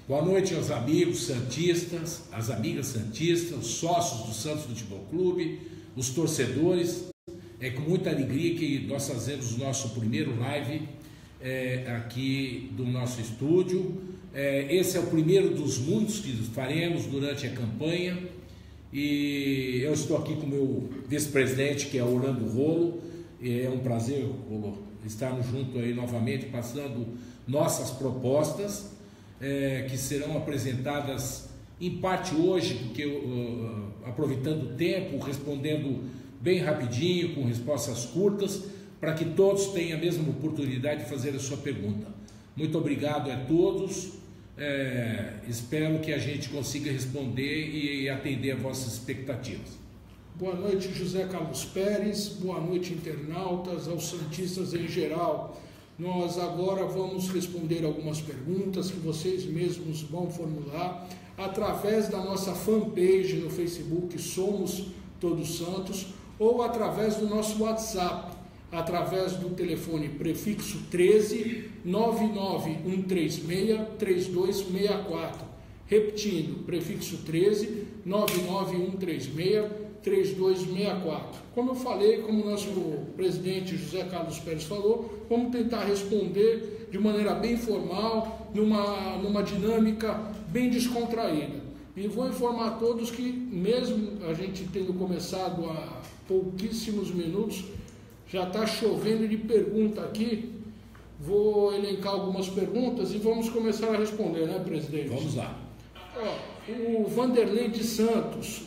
Boa noite aos amigos santistas, às amigas santistas, os sócios do Santos Futebol Clube, os torcedores. É com muita alegria que nós fazemos o nosso primeiro live aqui do nosso estúdio. Esse é o primeiro dos muitos que faremos durante a campanha. E eu estou aqui com o meu vice-presidente, que é Orlando Rolo. E é um prazer, Rolo, estarmos juntos aí novamente, passando nossas propostas, que serão apresentadas em parte hoje, porque aproveitando o tempo, respondendo bem rapidinho, com respostas curtas, para que todos tenham a mesma oportunidade de fazer a sua pergunta. Muito obrigado a todos, espero que a gente consiga responder e atender a vossas expectativas. Boa noite, José Carlos Pérez, boa noite, internautas, aos santistas em geral. Nós agora vamos responder algumas perguntas que vocês mesmos vão formular através da nossa fanpage no Facebook, Somos Todos Santos, ou através do nosso WhatsApp, através do telefone prefixo 13 99136 3264. Repetindo, prefixo 13 99136 3264. Como eu falei, como o nosso presidente José Carlos Pérez falou, vamos tentar responder de maneira bem formal, numa dinâmica bem descontraída. E vou informar a todos que, mesmo a gente tendo começado há pouquíssimos minutos, já está chovendo de pergunta aqui. Vou elencar algumas perguntas e vamos começar a responder, né, presidente? Vamos lá. O Vanderlei de Santos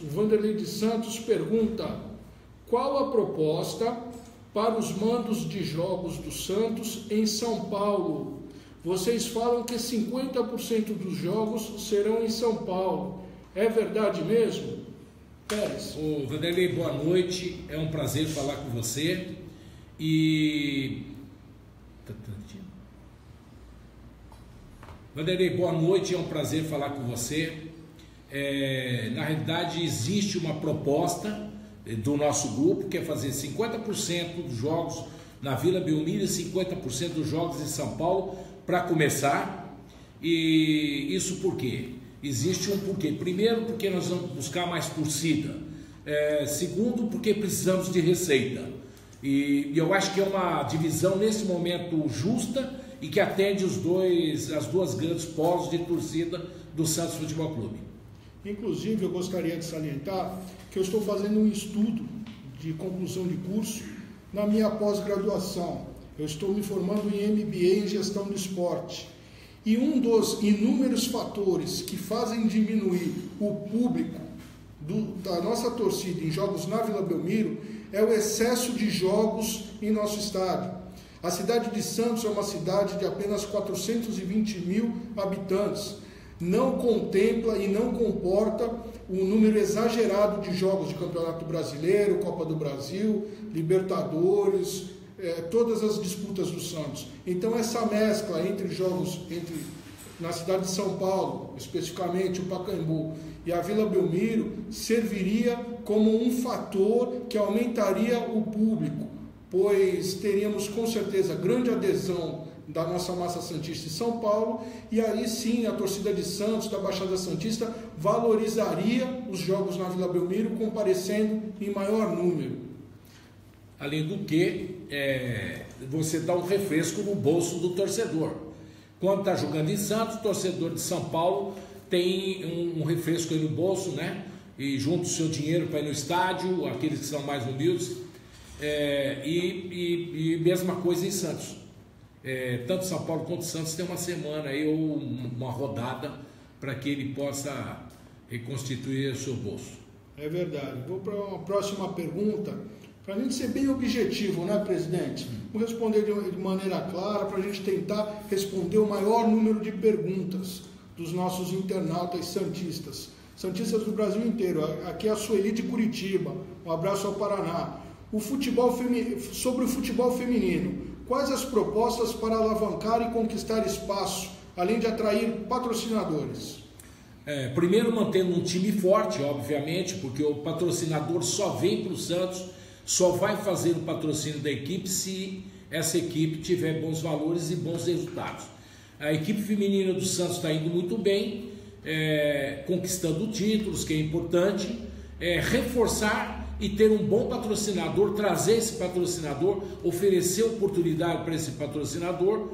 pergunta: qual a proposta para os mandos de jogos do Santos em São Paulo? Vocês falam que 50% dos jogos serão em São Paulo. É verdade mesmo? Pérez. Ô, Vanderlei, boa noite. É um prazer falar com você. Vanderlei, boa noite. É um prazer falar com você. Na realidade, existe uma proposta do nosso grupo, que é fazer 50% dos jogos na Vila Belmiro e 50% dos jogos em São Paulo, para começar. E isso por quê? Existe um porquê. Primeiro, porque nós vamos buscar mais torcida. Segundo, porque precisamos de receita. E eu acho que é uma divisão nesse momento justa e que atende as duas grandes polos de torcida do Santos Futebol Clube. Inclusive, eu gostaria de salientar que eu estou fazendo um estudo de conclusão de curso na minha pós-graduação. Eu estou me formando em MBA em Gestão do Esporte. E um dos inúmeros fatores que fazem diminuir o público da nossa torcida em jogos na Vila Belmiro é o excesso de jogos em nosso estádio. A cidade de Santos é uma cidade de apenas 420 mil habitantes. Não contempla e não comporta o número exagerado de jogos de Campeonato Brasileiro, Copa do Brasil, Libertadores, todas as disputas do Santos. Então essa mescla entre jogos na cidade de São Paulo, especificamente o Pacaembu e a Vila Belmiro, serviria como um fator que aumentaria o público, pois teríamos com certeza grande adesão da nossa massa santista em São Paulo, e aí sim a torcida de Santos, da Baixada Santista, valorizaria os jogos na Vila Belmiro, comparecendo em maior número. Além do que, você dá um refresco no bolso do torcedor. Quando está jogando em Santos, o torcedor de São Paulo tem um refresco aí no bolso, né? E junta o seu dinheiro para ir no estádio, aqueles que são mais humildes, e mesma coisa em Santos. Tanto São Paulo quanto Santos tem uma semana aí, ou uma rodada, para que ele possa reconstituir o seu bolso. É verdade. Vou para uma próxima pergunta, para a gente ser bem objetivo, né, presidente? Vou responder de maneira clara, para a gente tentar responder o maior número de perguntas dos nossos internautas santistas do Brasil inteiro. Aqui é a Sueli de Curitiba, um abraço ao Paraná. Sobre o futebol feminino, quais as propostas para alavancar e conquistar espaço, além de atrair patrocinadores? Primeiro, mantendo um time forte, obviamente, porque o patrocinador só vem para o Santos, só vai fazer o patrocínio da equipe se essa equipe tiver bons valores e bons resultados. A equipe feminina do Santos está indo muito bem, conquistando títulos, que é importante, reforçar e ter um bom patrocinador, trazer esse patrocinador, oferecer oportunidade para esse patrocinador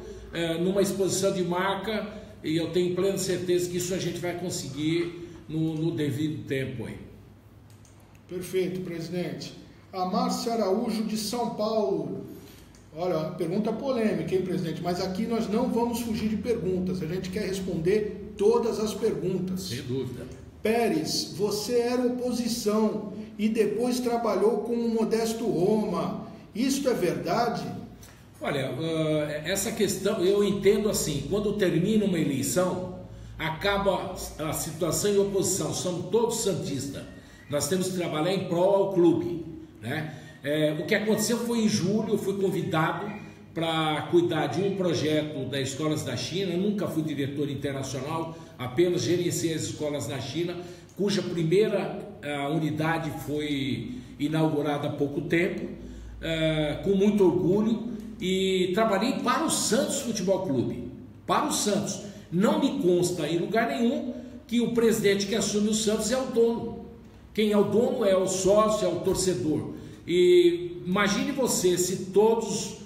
numa exposição de marca, e eu tenho plena certeza que isso a gente vai conseguir no devido tempo aí. Perfeito, presidente. A Márcia Araújo de São Paulo. Olha, pergunta polêmica, hein, presidente? Mas aqui nós não vamos fugir de perguntas, a gente quer responder todas as perguntas. Sem dúvida. Pérez, você era oposição e depois trabalhou com o Modesto Roma. Isso é verdade? Olha, essa questão eu entendo assim: quando termina uma eleição, acaba a situação em oposição, somos todos santistas, nós temos que trabalhar em prol ao clube, né? O que aconteceu foi em julho, eu fui convidado para cuidar de um projeto das escolas da China. Eu nunca fui diretor internacional, apenas gerenciei as escolas na China, cuja primeira unidade foi inaugurada há pouco tempo, com muito orgulho, e trabalhei para o Santos Futebol Clube, para o Santos. Não me consta em lugar nenhum que o presidente que assume o Santos é o dono. Quem é o dono é o sócio, é o torcedor. E imagine você se todos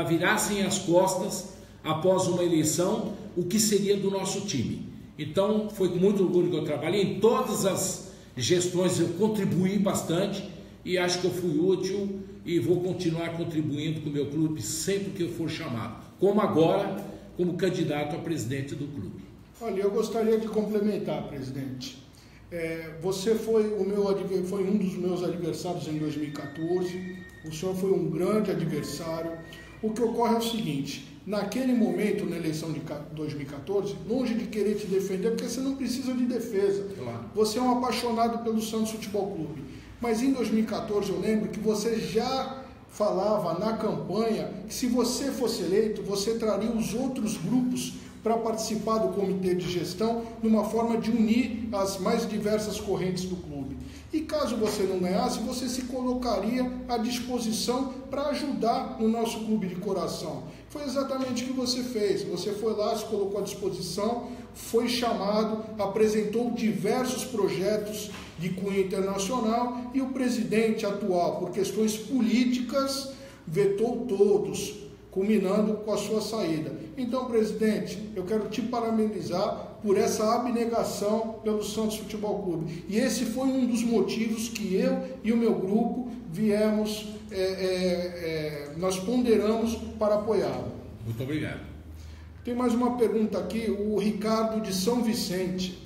virassem as costas após uma eleição, o que seria do nosso time. Então foi com muito orgulho que eu trabalhei. Em todas as gestões eu contribuí bastante e acho que eu fui útil e vou continuar contribuindo com o meu clube sempre que eu for chamado, como agora, como candidato a presidente do clube. Olha, eu gostaria de complementar, presidente. Você foi um dos meus adversários em 2014, o senhor foi um grande adversário. O que ocorre é o seguinte: naquele momento, na eleição de 2014, longe de querer te defender, porque você não precisa de defesa, claro. Você é um apaixonado pelo Santos Futebol Clube, mas em 2014 eu lembro que você já falava na campanha que se você fosse eleito, você traria os outros grupos para participar do comitê de gestão, numa forma de unir as mais diversas correntes do clube. E caso você não ganhasse, você se colocaria à disposição para ajudar no nosso clube de coração. Foi exatamente o que você fez. Você foi lá, se colocou à disposição, foi chamado, apresentou diversos projetos de cunho internacional e o presidente atual, por questões políticas, vetou todos, culminando com a sua saída. Então, presidente, eu quero te parabenizar por essa abnegação pelo Santos Futebol Clube. E esse foi um dos motivos que eu e o meu grupo viemos, nós ponderamos para apoiá-lo. Muito obrigado. Tem mais uma pergunta aqui, o Ricardo de São Vicente.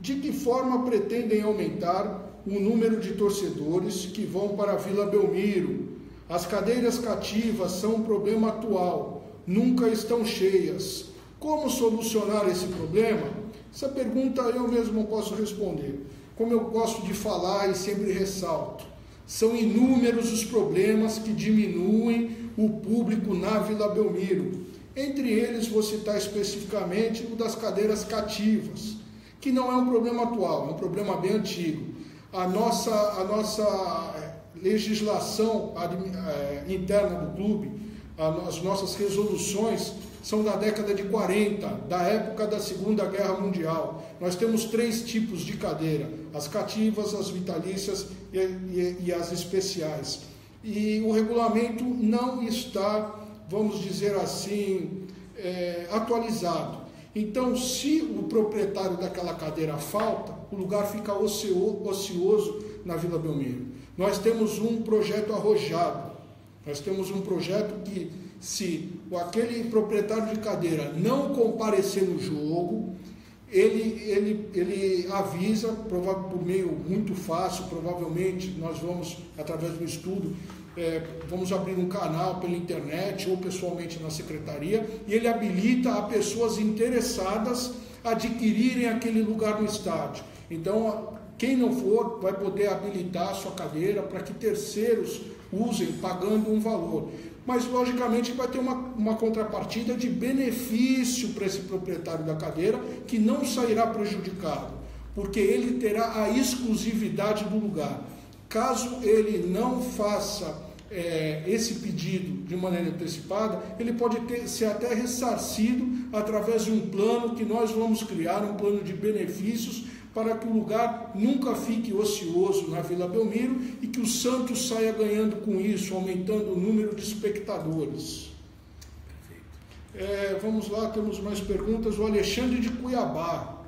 De que forma pretendem aumentar o número de torcedores que vão para a Vila Belmiro? As cadeiras cativas são um problema atual, nunca estão cheias. Como solucionar esse problema? Essa pergunta eu mesmo posso responder. Como eu gosto de falar e sempre ressalto, são inúmeros os problemas que diminuem o público na Vila Belmiro. Entre eles, vou citar especificamente o das cadeiras cativas, que não é um problema atual, é um problema bem antigo. A nossa legislação interna do clube, as nossas resoluções são da década de 40, da época da Segunda Guerra Mundial. Nós temos 3 tipos de cadeira: as cativas, as vitalícias e as especiais. E o regulamento não está, vamos dizer assim, atualizado. Então, se o proprietário daquela cadeira falta, o lugar fica ocioso na Vila Belmiro. Nós temos um projeto arrojado, nós temos um projeto que, se aquele proprietário de cadeira não comparecer no jogo, ele avisa, por meio muito fácil, provavelmente nós vamos, através do estudo, vamos abrir um canal pela internet ou pessoalmente na secretaria, e ele habilita a pessoas interessadas a adquirirem aquele lugar no estádio. Então, quem não for vai poder habilitar a sua cadeira para que terceiros usem, pagando um valor. Mas, logicamente, vai ter uma contrapartida de benefício para esse proprietário da cadeira, que não sairá prejudicado, porque ele terá a exclusividade do lugar. Caso ele não faça esse pedido de maneira antecipada, ele pode ser até ressarcido através de um plano que nós vamos criar, um plano de benefícios, para que o lugar nunca fique ocioso na Vila Belmiro e que o Santos saia ganhando com isso, aumentando o número de espectadores. Vamos lá, temos mais perguntas. O Alexandre de Cuiabá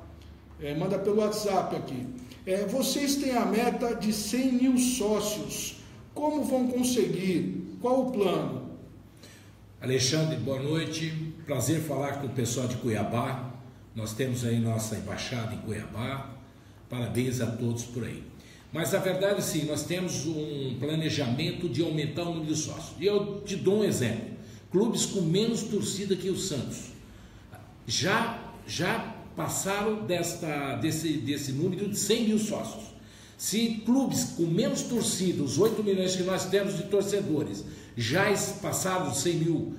manda pelo WhatsApp aqui. Vocês têm a meta de 100 mil sócios. Como vão conseguir? Qual o plano? Alexandre, boa noite. Prazer falar com o pessoal de Cuiabá. Nós temos aí nossa embaixada em Cuiabá. Parabéns a todos por aí. Mas a verdade, sim, nós temos um planejamento de aumentar o número de sócios. E eu te dou um exemplo. Clubes com menos torcida que o Santos já passaram desse número de 100 mil sócios. Se clubes com menos torcida, os 8 milhões que nós temos de torcedores, já passaram de 100 mil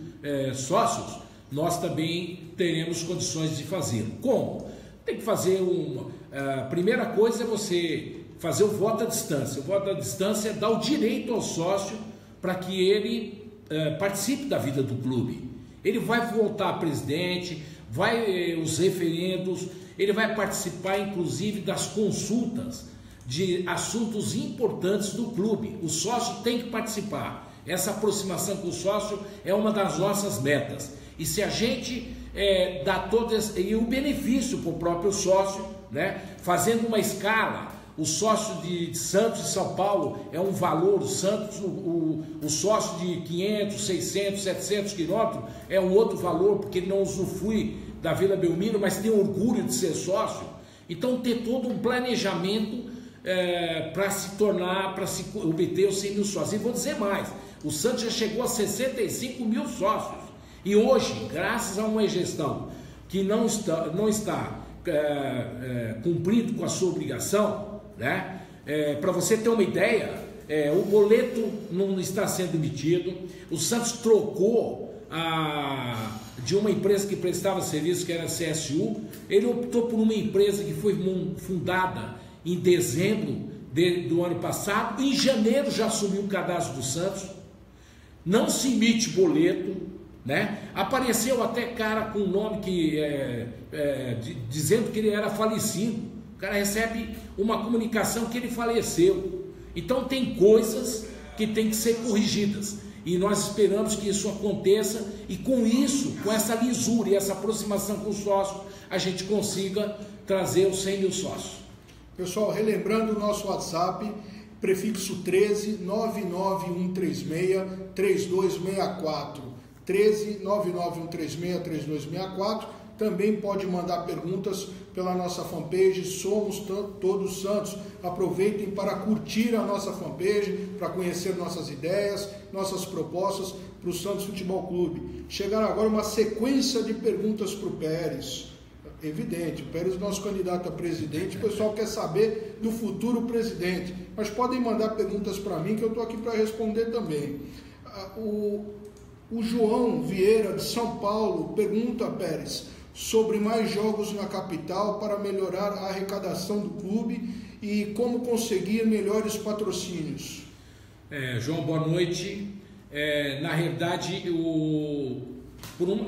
sócios, nós também teremos condições de fazê-lo. Como? Tem que fazer a primeira coisa é você fazer o voto à distância. O voto à distância dá o direito ao sócio para que ele participe da vida do clube. Ele vai votar presidente, os referendos, ele vai participar inclusive das consultas de assuntos importantes do clube. O sócio tem que participar. Essa aproximação com o sócio é uma das nossas metas. E se a gente dá todo e o benefício para o próprio sócio, né? Fazendo uma escala, o sócio de Santos e São Paulo é um valor, o Santos, o sócio de 500, 600, 700 quilômetros é um outro valor, porque ele não usufrui da Vila Belmiro, mas tem orgulho de ser sócio. Então ter todo um planejamento para se obter os 100 mil sócios. E vou dizer mais, o Santos já chegou a 65 mil sócios. E hoje, graças a uma gestão que não está cumprindo com a sua obrigação, né? Para você ter uma ideia, o boleto não está sendo emitido, o Santos trocou de uma empresa que prestava serviço, que era a CSU, ele optou por uma empresa que foi fundada em dezembro do ano passado, em janeiro já assumiu o cadastro do Santos, não se emite boleto, né? Apareceu até cara com nome dizendo que ele era falecido. O cara recebe uma comunicação que ele faleceu. Então tem coisas que tem que ser corrigidas e nós esperamos que isso aconteça e com isso, com essa lisura e essa aproximação com o sócio, a gente consiga trazer os 100 mil sócios. Pessoal, relembrando o nosso WhatsApp, prefixo 13 99136 3264. 13 99136 3264. Também pode mandar perguntas pela nossa fanpage Somos Todos Santos. Aproveitem para curtir a nossa fanpage, para conhecer nossas ideias, nossas propostas para o Santos Futebol Clube. Chegaram agora uma sequência de perguntas para o Pérez. Evidente, o Pérez é nosso candidato a presidente, o pessoal quer saber do futuro presidente, mas podem mandar perguntas para mim que eu estou aqui para responder também. O João Vieira, de São Paulo, pergunta a Pérez sobre mais jogos na capital para melhorar a arrecadação do clube e como conseguir melhores patrocínios. João, boa noite. Na realidade,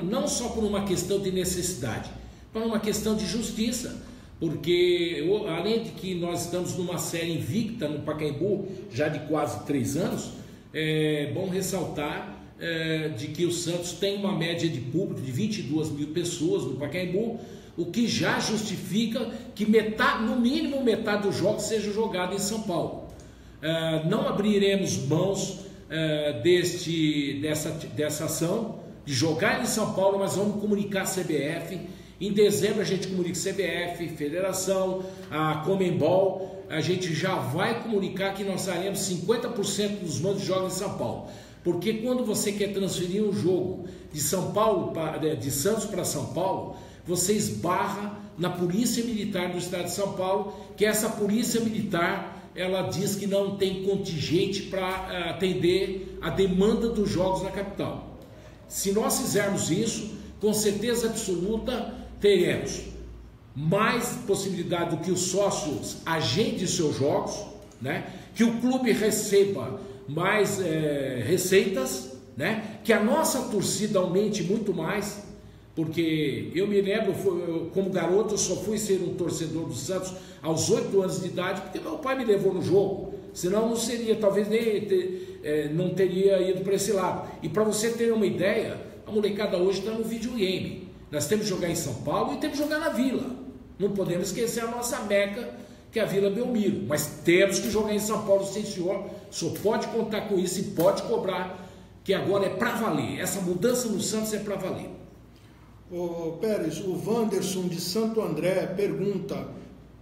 não só por uma questão de necessidade, para uma questão de justiça, porque além de que nós estamos numa série invicta no Pacaembu, já de quase 3 anos, é bom ressaltar de que o Santos tem uma média de público de 22 mil pessoas no Pacaembu, o que já justifica que no mínimo metade dos jogos seja jogado em São Paulo. Não abriremos mãos dessa ação de jogar em São Paulo, mas vamos comunicar a CBF. Em dezembro a gente comunica a CBF, Federação, a Conmebol, a gente já vai comunicar que nós faremos 50% dos mandos de jogos em São Paulo. Porque quando você quer transferir um jogo de Santos para São Paulo, você esbarra na Polícia Militar do Estado de São Paulo, que essa Polícia Militar, ela diz que não tem contingente para atender a demanda dos jogos na capital. Se nós fizermos isso, com certeza absoluta, teremos mais possibilidade do que os sócios agendem seus jogos, né? Que o clube receba mais receitas, né? Que a nossa torcida aumente muito mais, porque eu me lembro, como garoto, eu só fui ser um torcedor do Santos aos 8 anos de idade, porque meu pai me levou no jogo, senão não seria, talvez nem não teria ido para esse lado. E para você ter uma ideia, a molecada hoje está no videogame. Nós temos que jogar em São Paulo e temos que jogar na Vila. Não podemos esquecer a nossa meca, que é a Vila Belmiro, mas temos que jogar em São Paulo, sim senhor. O senhor pode contar com isso e pode cobrar, que agora é para valer. Essa mudança no Santos é para valer. Ô Pérez, o Wanderson de Santo André pergunta: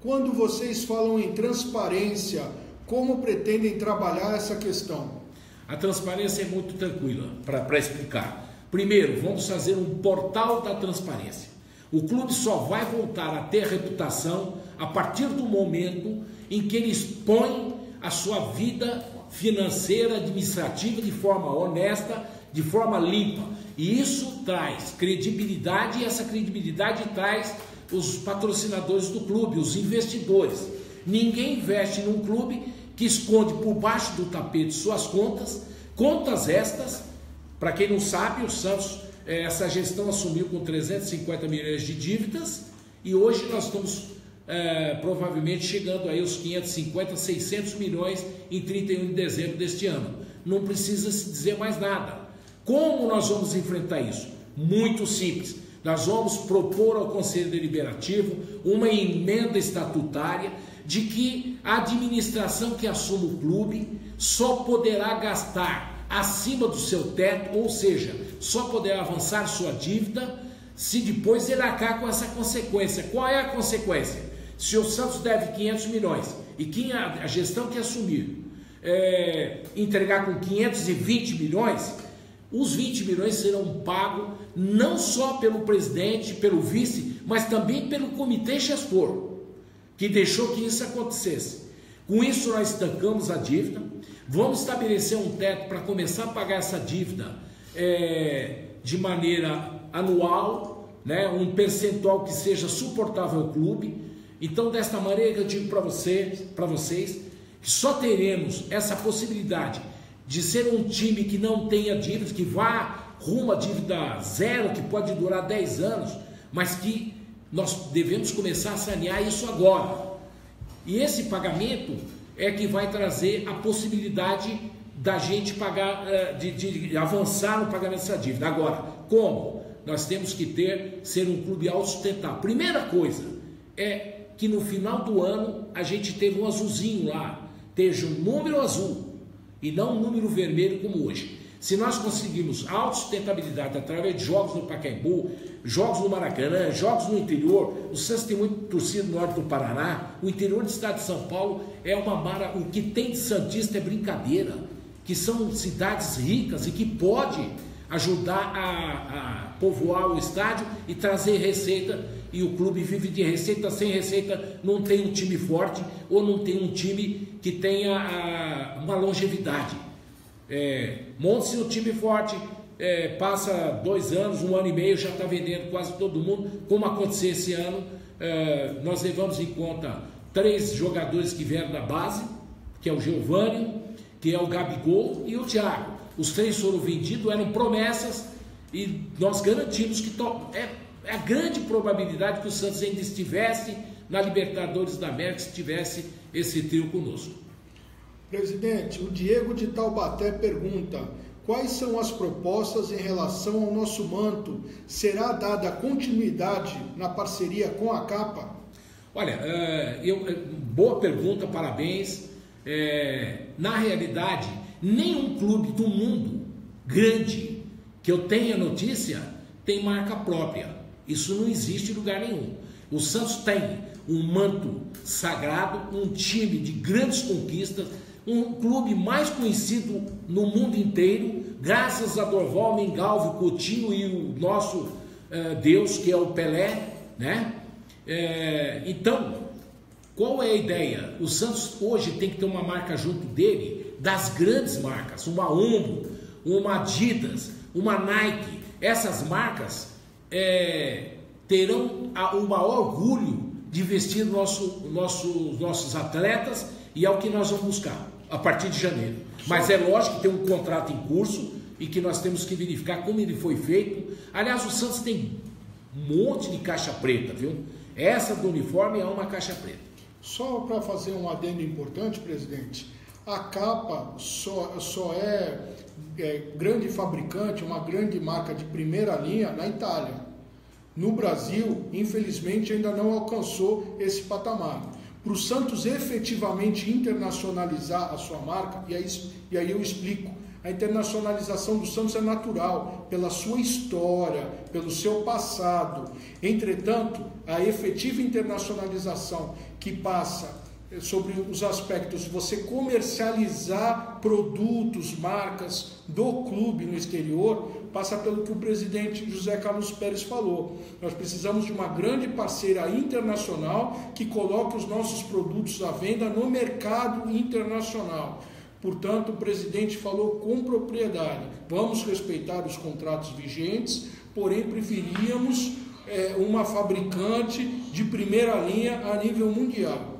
quando vocês falam em transparência, como pretendem trabalhar essa questão? A transparência é muito tranquila para explicar. Primeiro, vamos fazer um portal da transparência. O clube só vai voltar a ter reputação a partir do momento em que ele expõe a sua vida financeira, administrativa de forma honesta, de forma limpa. E isso traz credibilidade, e essa credibilidade traz os patrocinadores do clube, os investidores. Ninguém investe num clube que esconde por baixo do tapete suas contas estas. Para quem não sabe, o Santos, essa gestão assumiu com 350 milhões de dívidas, e hoje nós estamos provavelmente chegando aí aos 550, 600 milhões em 31 de dezembro deste ano. Não precisa se dizer mais nada. Como nós vamos enfrentar isso? Muito simples. Nós vamos propor ao Conselho Deliberativo uma emenda estatutária de que a administração que assume o clube só poderá gastar acima do seu teto, ou seja, só poderá avançar sua dívida se depois ele arcar com essa consequência. Qual é a consequência? Se o Santos deve 500 milhões e que a gestão que assumir entregar com 520 milhões, os 20 milhões serão pagos não só pelo presidente, pelo vice, mas também pelo comitê gestor, que deixou que isso acontecesse. Com isso nós estancamos a dívida, vamos estabelecer um teto para começar a pagar essa dívida de maneira anual, né, um percentual que seja suportável ao clube. Então, desta maneira eu digo para vocês que só teremos essa possibilidade de ser um time que não tenha dívidas, que vá rumo a dívida zero, que pode durar 10 anos, mas que nós devemos começar a sanear isso agora. E esse pagamento é que vai trazer a possibilidade da gente pagar, de avançar no pagamento dessa dívida. Agora, como? Nós temos que ser um clube autossustentável. Primeira coisa é que no final do ano a gente teve um azulzinho lá, esteja um número azul e não um número vermelho como hoje. Se nós conseguirmos autossustentabilidade através de jogos no Pacaembu, jogos no Maracanã, jogos no interior, o Santos tem muito torcida no norte do Paraná, o interior do estado de São Paulo é uma mara, o que tem de santista é brincadeira, que são cidades ricas e que pode ajudar a povoar o estádio e trazer receita, e o clube vive de receita. Sem receita não tem um time forte, ou não tem um time que tenha uma longevidade. Monte-se um time forte, passa 2 anos, 1 ano e meio, já está vendendo quase todo mundo, como aconteceu esse ano. Nós levamos em conta 3 jogadores que vieram da base, que é o Giovani, que é o Gabigol e o Thiago. Os 3 foram vendidos, eram promessas, e nós garantimos que é a grande probabilidade que o Santos ainda estivesse na Libertadores da América, se tivesse esse trio conosco. Presidente, o Diego de Taubaté pergunta: quais são as propostas em relação ao nosso manto? Será dada continuidade na parceria com a Capa? Olha, boa pergunta, parabéns. Na realidade, nenhum clube do mundo grande que eu tenha notícia tem marca própria. Isso não existe em lugar nenhum. O Santos tem um manto sagrado, um time de grandes conquistas, um clube mais conhecido no mundo inteiro, graças a Dorval, Mengalvio, Coutinho e o nosso Deus, que é o Pelé, né? Então, qual é a ideia? O Santos hoje tem que ter uma marca junto dele, das grandes marcas, uma Omo, uma Adidas, uma Nike. Essas marcas terão o maior orgulho de vestir nossos atletas, e é o que nós vamos buscar. a partir de janeiro. Mas é lógico que tem um contrato em curso e que nós temos que verificar como ele foi feito. Aliás, o Santos tem um monte de caixa preta, viu? Essa do uniforme é uma caixa preta. Só para fazer um adendo importante, presidente, a Capa só é grande fabricante, uma grande marca de primeira linha na Itália. No Brasil, infelizmente, ainda não alcançou esse patamar. Para o Santos efetivamente internacionalizar a sua marca, e aí eu explico, a internacionalização do Santos é natural, pela sua história, pelo seu passado. Entretanto, a efetiva internacionalização que passa sobre os aspectos de você comercializar produtos, marcas do clube no exterior, passa pelo que o presidente José Carlos Pérez falou. Nós precisamos de uma grande parceira internacional que coloque os nossos produtos à venda no mercado internacional. Portanto, o presidente falou com propriedade. Vamos respeitar os contratos vigentes, porém preferíamos uma fabricante de primeira linha a nível mundial.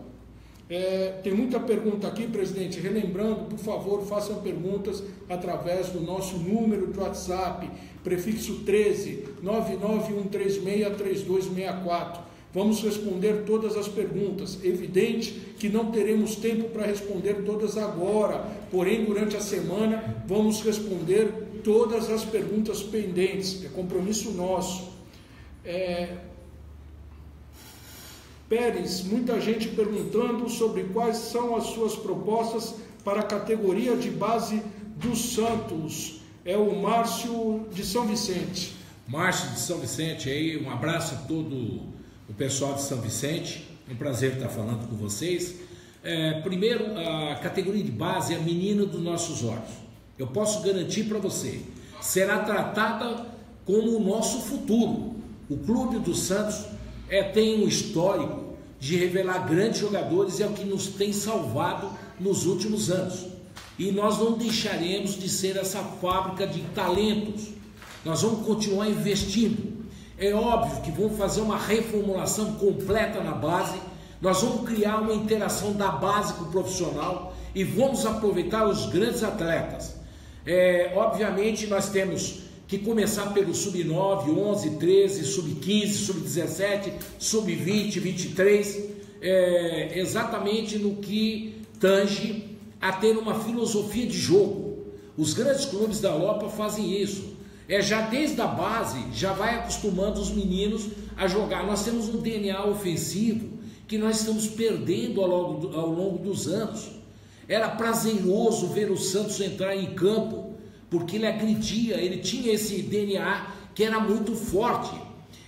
Tem muita pergunta aqui, presidente. Relembrando, por favor, façam perguntas através do nosso número de WhatsApp, prefixo 13 991363264. Vamos responder todas as perguntas. Evidente que não teremos tempo para responder todas agora, porém, durante a semana, vamos responder todas as perguntas pendentes. É compromisso nosso. Pérez, muita gente perguntando sobre quais são as suas propostas para a categoria de base do Santos. É o Márcio de São Vicente. Márcio de São Vicente aí, um abraço a todo o pessoal de São Vicente, é um prazer estar falando com vocês. Primeiro, a categoria de base é a menina dos nossos olhos. Eu posso garantir para você, será tratada como o nosso futuro. O clube do Santos tem um histórico de revelar grandes jogadores e é o que nos tem salvado nos últimos anos. E nós não deixaremos de ser essa fábrica de talentos. Nós vamos continuar investindo. É óbvio que vamos fazer uma reformulação completa na base, nós vamos criar uma interação da base com o profissional e vamos aproveitar os grandes atletas. Obviamente nós temos que começar pelo sub-9, 11, 13, sub-15, sub-17, sub-20, 23, exatamente no que tange a ter uma filosofia de jogo. Os grandes clubes da Europa fazem isso. Já desde a base, já vai acostumando os meninos a jogar. Nós temos um DNA ofensivo que nós estamos perdendo ao longo dos anos. Era prazeroso ver o Santos entrar em campo, porque ele agredia, ele tinha esse DNA que era muito forte.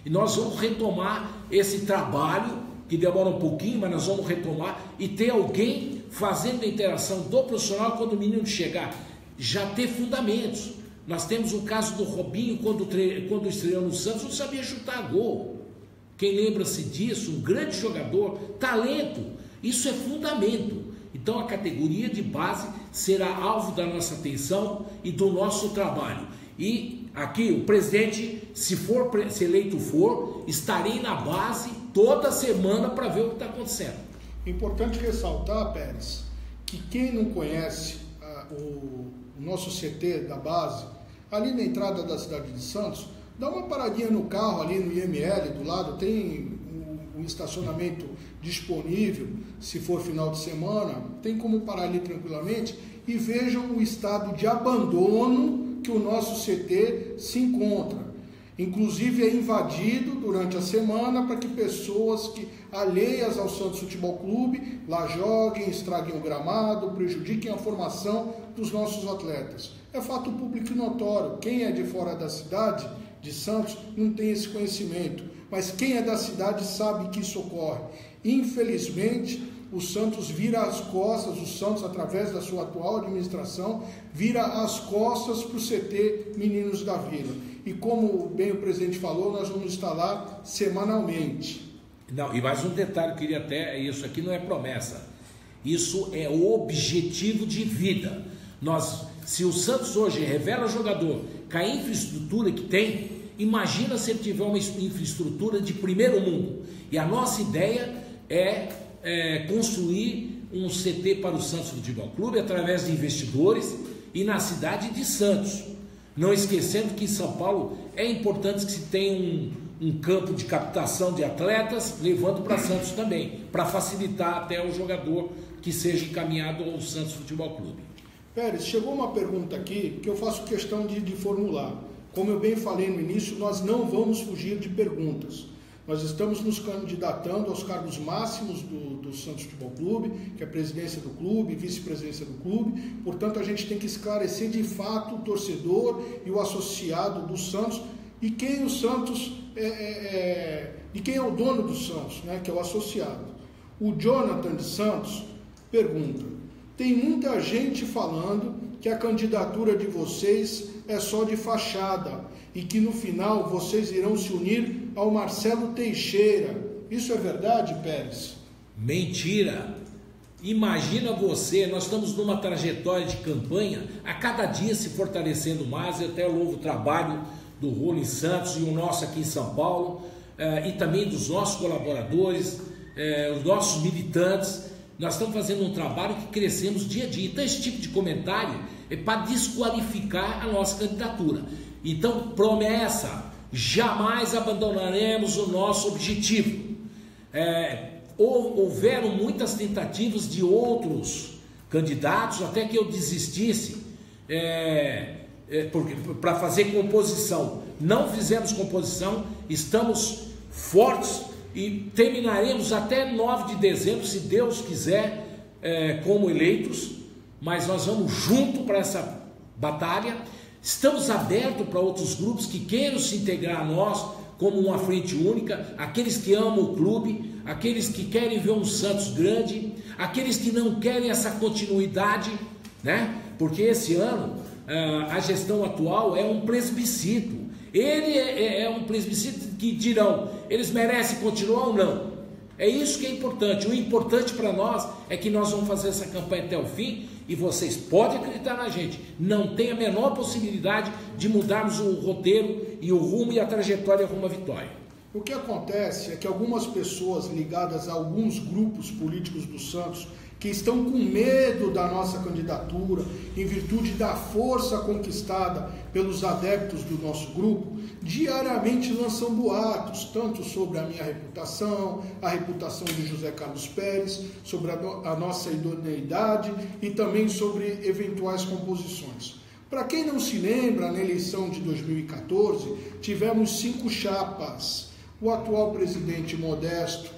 E nós vamos retomar esse trabalho, que demora um pouquinho, mas nós vamos retomar, e ter alguém fazendo a interação do profissional quando o menino chegar, já ter fundamentos. Nós temos o caso do Robinho, quando estreou no Santos, não sabia chutar gol. Quem lembra-se disso? Um grande jogador, talento, isso é fundamento. Então a categoria de base será alvo da nossa atenção e do nosso trabalho. E aqui o presidente, se eleito for, estarei na base toda semana para ver o que está acontecendo. Importante ressaltar, Pérez, que quem não conhece o nosso CT da base, ali na entrada da cidade de Santos, dá uma paradinha no carro ali no IML do lado, tem um estacionamento disponível, se for final de semana, tem como parar ali tranquilamente e vejam o estado de abandono que o nosso CT se encontra. Inclusive é invadido durante a semana para que pessoas alheias ao Santos Futebol Clube lá joguem, estraguem o gramado, prejudiquem a formação dos nossos atletas. É fato público e notório. Quem é de fora da cidade de Santos não tem esse conhecimento, mas quem é da cidade sabe que isso ocorre. Infelizmente, o Santos vira as costas, o Santos, através da sua atual administração, vira as costas para o CT Meninos da Vila. E como bem o presidente falou, nós vamos estar lá semanalmente. Não, e mais um detalhe, eu queria até, isso aqui não é promessa, isso é objetivo de vida. Se o Santos hoje revela jogador com a infraestrutura que tem, imagina se ele tiver uma infraestrutura de primeiro mundo. E a nossa ideia é construir um CT para o Santos Futebol Clube através de investidores e na cidade de Santos. Não esquecendo que em São Paulo é importante que se tenha um campo de captação de atletas, levando para Santos também, para facilitar até o jogador que seja encaminhado ao Santos Futebol Clube. Pérez, chegou uma pergunta aqui que eu faço questão de formular. Como eu bem falei no início, nós não vamos fugir de perguntas. Nós estamos nos candidatando aos cargos máximos do Santos Futebol Clube, que é a presidência do clube, vice-presidência do clube. Portanto, a gente tem que esclarecer de fato o torcedor e o associado do Santos e quem o Santos e quem é o dono do Santos, né, que é o associado. O Jonathan de Santos pergunta: tem muita gente falando que a candidatura de vocês é só de fachada e que no final vocês irão se unir ao Marcelo Teixeira. Isso é verdade, Pérez? Mentira! Imagina você, nós estamos numa trajetória de campanha, a cada dia se fortalecendo mais, e até o novo trabalho do Rolling Santos e o nosso aqui em São Paulo, e também dos nossos colaboradores, os nossos militantes. Nós estamos fazendo um trabalho que crescemos dia a dia. Então esse tipo de comentário é para desqualificar a nossa candidatura. Então, promessa, jamais abandonaremos o nosso objetivo. Houveram muitas tentativas de outros candidatos, até que eu desistisse para fazer composição. Não fizemos composição, estamos fortes e terminaremos até 9 de dezembro, se Deus quiser, como eleitos, mas nós vamos junto para essa batalha. Estamos abertos para outros grupos que queiram se integrar a nós como uma frente única, aqueles que amam o clube, aqueles que querem ver um Santos grande, aqueles que não querem essa continuidade, né? Porque esse ano a gestão atual é um plebiscito. Ele é um plebiscito que dirão, eles merecem continuar ou não. É isso que é importante. O importante para nós é que nós vamos fazer essa campanha até o fim e vocês podem acreditar na gente. Não tem a menor possibilidade de mudarmos o roteiro e o rumo e a trajetória rumo à vitória. O que acontece é que algumas pessoas ligadas a alguns grupos políticos do Santos que estão com medo da nossa candidatura, em virtude da força conquistada pelos adeptos do nosso grupo, diariamente lançam boatos, tanto sobre a minha reputação, a reputação de José Carlos Pérez, sobre a nossa idoneidade e também sobre eventuais composições. Para quem não se lembra, na eleição de 2014, tivemos 5 chapas. O atual presidente Modesto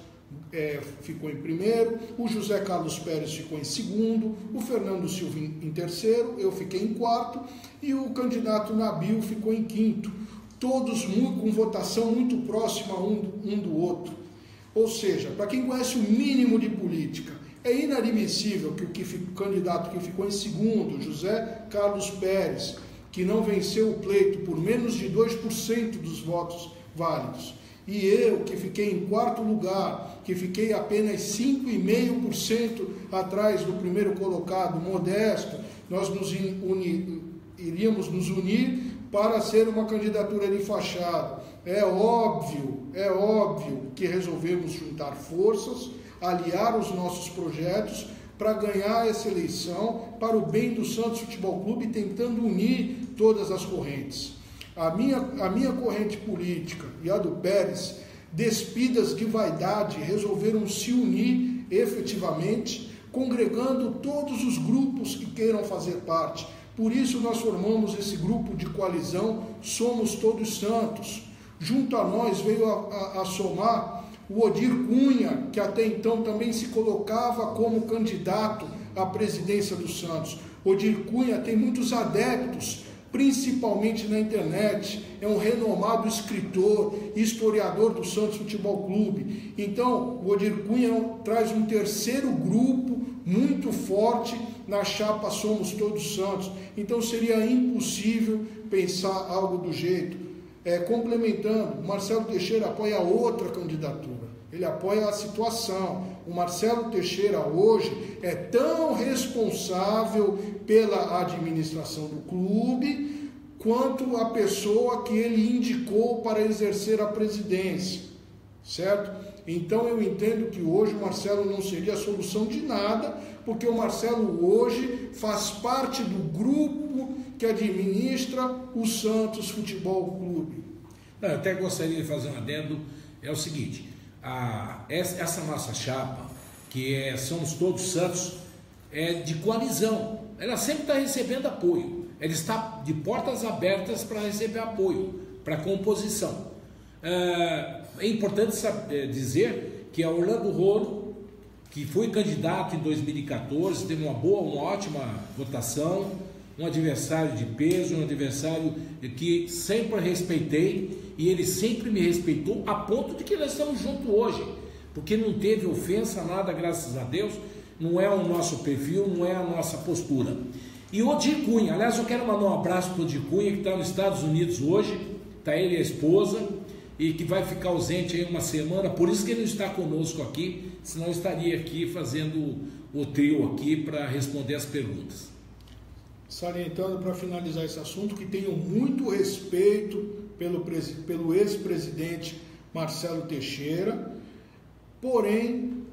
ficou em primeiro, o José Carlos Pérez ficou em segundo, o Fernando Silva em terceiro, eu fiquei em quarto e o candidato Nabil ficou em quinto, todos com votação muito próxima um do outro. Ou seja, para quem conhece o mínimo de política, é inadmissível que o candidato que ficou em segundo, José Carlos Pérez, que não venceu o pleito por menos de 2% dos votos válidos, e eu, que fiquei em quarto lugar, que fiquei apenas 5,5% atrás do primeiro colocado, Modesto, nós iríamos nos unir para ser uma candidatura de fachada. É óbvio que resolvemos juntar forças, aliar os nossos projetos para ganhar essa eleição para o bem do Santos Futebol Clube, tentando unir todas as correntes. A minha corrente política e a do Pérez, despidas de vaidade, resolveram se unir efetivamente, congregando todos os grupos que queiram fazer parte. Por isso nós formamos esse grupo de coalizão Somos Todos Santos. Junto a nós veio a somar o Odir Cunha, que até então também se colocava como candidato à presidência do Santos. Odir Cunha tem muitos adeptos, principalmente na internet, é um renomado escritor, historiador do Santos Futebol Clube. Então, o Odir Cunha traz um terceiro grupo muito forte na chapa Somos Todos Santos. Então, seria impossível pensar algo do jeito. Complementando, o Marcelo Teixeira apoia outra candidatura. Ele apoia a situação. O Marcelo Teixeira hoje é tão responsável pela administração do clube quanto a pessoa que ele indicou para exercer a presidência, certo? Então eu entendo que hoje o Marcelo não seria a solução de nada, porque o Marcelo hoje faz parte do grupo que administra o Santos Futebol Clube. Não, eu até gostaria de fazer um adendo, é o seguinte, essa nossa chapa, que somos todos Santos, é de coalizão, ela sempre está recebendo apoio, ela está de portas abertas para receber apoio, para composição. É importante dizer que a Orlando Rolo, que foi candidato em 2014, teve uma ótima votação, um adversário de peso, um adversário que sempre respeitei, e ele sempre me respeitou, a ponto de que nós estamos juntos hoje, porque não teve ofensa, nada, graças a Deus, não é o nosso perfil, não é a nossa postura. E o Odir Cunha, aliás, eu quero mandar um abraço para o Odir Cunha, que está nos Estados Unidos hoje, está ele e a esposa, e que vai ficar ausente aí uma semana, por isso que ele não está conosco aqui, senão estaria aqui fazendo o trio aqui para responder as perguntas. Salientando, para finalizar esse assunto, que tenho muito respeito pelo ex-presidente Marcelo Teixeira, porém,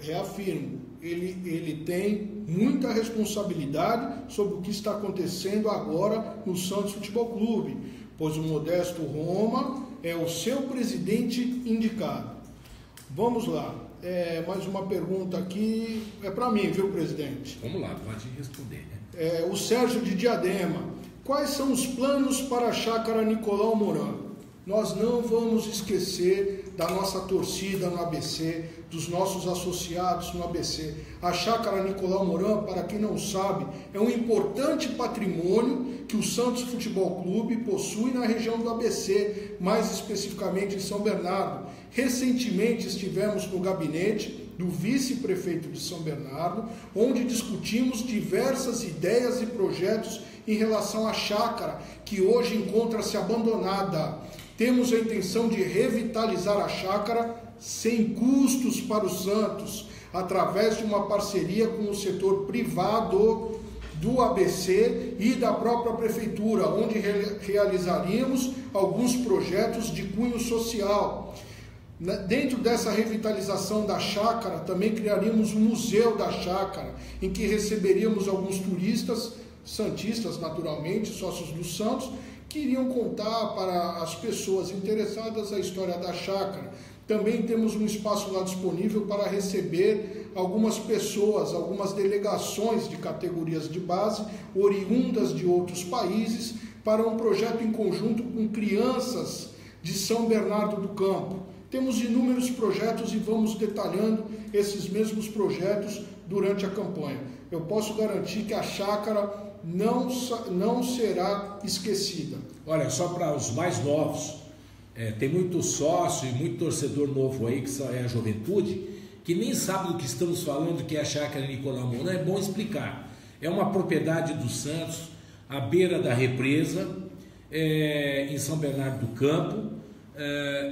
reafirmo, ele tem muita responsabilidade sobre o que está acontecendo agora no Santos Futebol Clube, pois o Modesto Roma é o seu presidente indicado. Vamos lá, mais uma pergunta aqui, é para mim, viu, presidente? Vamos lá, pode responder. O Sérgio de Diadema, quais são os planos para a Chácara Nicolau Moran? Nós não vamos esquecer da nossa torcida no ABC, dos nossos associados no ABC. A Chácara Nicolau Moran, para quem não sabe, é um importante patrimônio que o Santos Futebol Clube possui na região do ABC, mais especificamente em São Bernardo. Recentemente estivemos no gabinete do vice-prefeito de São Bernardo, onde discutimos diversas ideias e projetos em relação à chácara, que hoje encontra-se abandonada. Temos a intenção de revitalizar a chácara sem custos para o Santos, através de uma parceria com o setor privado do ABC e da própria prefeitura, onde realizaríamos alguns projetos de cunho social. Dentro dessa revitalização da chácara, também criaríamos um museu da chácara, em que receberíamos alguns turistas, santistas naturalmente, sócios do Santos, que iriam contar para as pessoas interessadas a história da chácara. Também temos um espaço lá disponível para receber algumas pessoas, algumas delegações de categorias de base, oriundas de outros países, para um projeto em conjunto com crianças de São Bernardo do Campo. Temos inúmeros projetos e vamos detalhando esses mesmos projetos durante a campanha. Eu posso garantir que a chácara não será esquecida. Olha, só para os mais novos, tem muito sócio e muito torcedor novo aí, que é a juventude, que nem sabe do que estamos falando, que é a Chácara Nicolau Moran. É bom explicar. É uma propriedade do Santos, à beira da represa, em São Bernardo do Campo,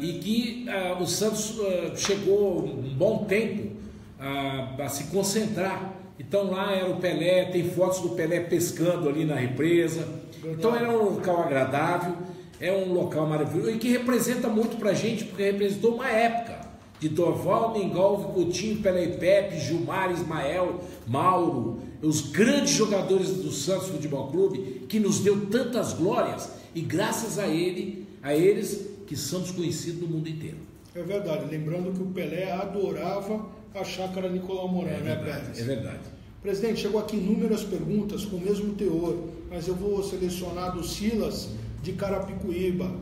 e que o Santos chegou um bom tempo a se concentrar. Então lá era o Pelé, tem fotos do Pelé pescando ali na represa. Então era um local agradável, é um local maravilhoso e que representa muito pra gente, porque representou uma época de Dorval, Mengalvio, Coutinho, Pelé e Pepe, Gilmar, Ismael, Mauro, os grandes jogadores do Santos Futebol Clube, que nos deu tantas glórias, e graças a eles que somos conhecidos no mundo inteiro. É verdade, lembrando que o Pelé adorava a Chácara Nicolau Moran, né, Pérez? É verdade. Presidente, chegou aqui inúmeras perguntas com o mesmo teor, mas eu vou selecionar do Silas de Carapicuíba.